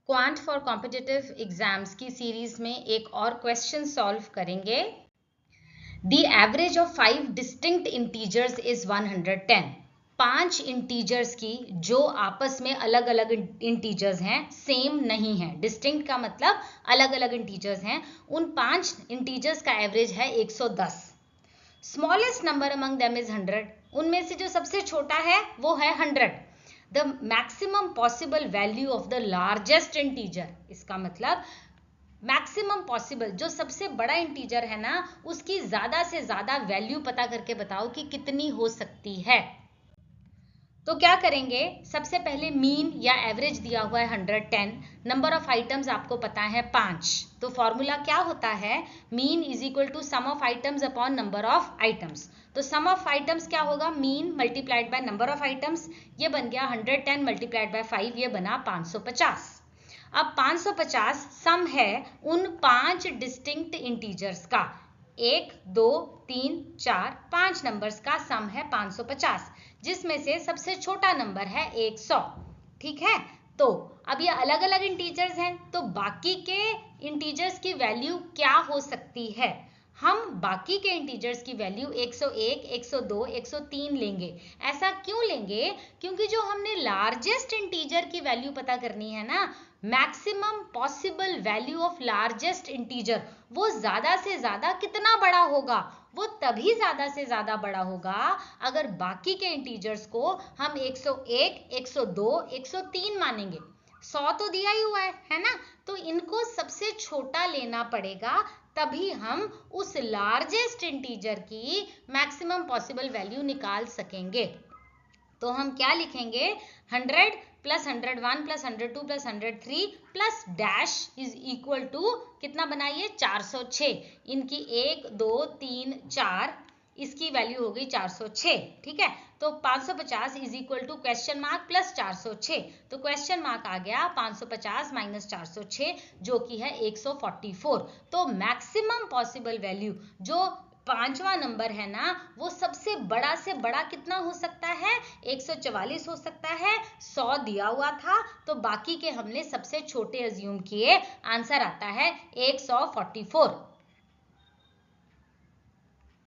Quant for competitive exams की series में एक और क्वेश्चन सॉल्व करेंगे। The average of 5 distinct integers is 110। 5 integers की जो आपस में अलग अलग इंटीजर्स हैं, सेम नहीं है। डिस्टिंक्ट का मतलब अलग अलग इंटीजर्स हैं। उन 5 इंटीजर्स का एवरेज है 110। Smallest number among them is 100। उनमें से जो सबसे छोटा है वो है 100। The maximum possible value of the largest integer, इसका मतलब मैक्सिमम पॉसिबल जो सबसे बड़ा इंटीजर है ना, उसकी ज्यादा से ज्यादा वैल्यू पता करके बताओ कि कितनी हो सकती है। तो क्या करेंगे, सबसे पहले मीन या एवरेज दिया हुआ है 110। नंबर ऑफ आइटम्स आपको पता है 5। तो फॉर्मूला क्या होता है, mean is equal to sum of items upon number of items. तो सम ऑफ आइटम्स क्या होगा, mean multiplied by number of items. ये बन गया 110 मल्टीप्लाइड बाय 5, ये बना 550। अब 550 सम है उन 5 डिस्टिंक्ट इंटीजर्स का। 1 2 3 4 5 नंबर्स का सम है 550, जिसमें से सबसे छोटा नंबर है 100। ठीक है, तो अब ये अलग अलग इंटीजर्स हैं, तो बाकी के इंटीजर्स की वैल्यू क्या हो सकती है। हम बाकी के इंटीजर्स की वैल्यू 101, 102, 103 लेंगे। ऐसा क्यों लेंगे, क्योंकि जो हमने लार्जेस्ट इंटीजर की वैल्यू पता करनी है ना, maximum possible value of largest integer, वो ज्यादा से ज्यादा कितना बड़ा होगा, वो तभी ज्यादा से ज्यादा बड़ा होगा अगर बाकी के इंटीजर्स को हम 101, 102, 103 मानेंगे। 100 तो दिया ही हुआ है ना, तो इनको सबसे छोटा लेना पड़ेगा, तभी हम उस लार्जेस्ट इंटीजर की मैक्सिमम पॉसिबल वैल्यू निकाल सकेंगे। तो हम क्या लिखेंगे, 100 plus 101 plus 102 plus 103 plus dash is equal to कितना बनाइए, 406। इनकी 1 2 3 4, इसकी वैल्यू हो गई 406। ठीक है, तो 550 is equal to question mark plus 406। तो क्वेश्चन मार्क आ गया 550 माइनस 406, जो कि है 144। तो मैक्सिमम पॉसिबल वैल्यू जो 5वां नंबर है ना, वो सबसे बड़ा से बड़ा कितना हो सकता है, 144 हो सकता है। 100 दिया हुआ था, तो बाकी के हमने सबसे छोटे अज्यूम किए, आंसर आता है 144।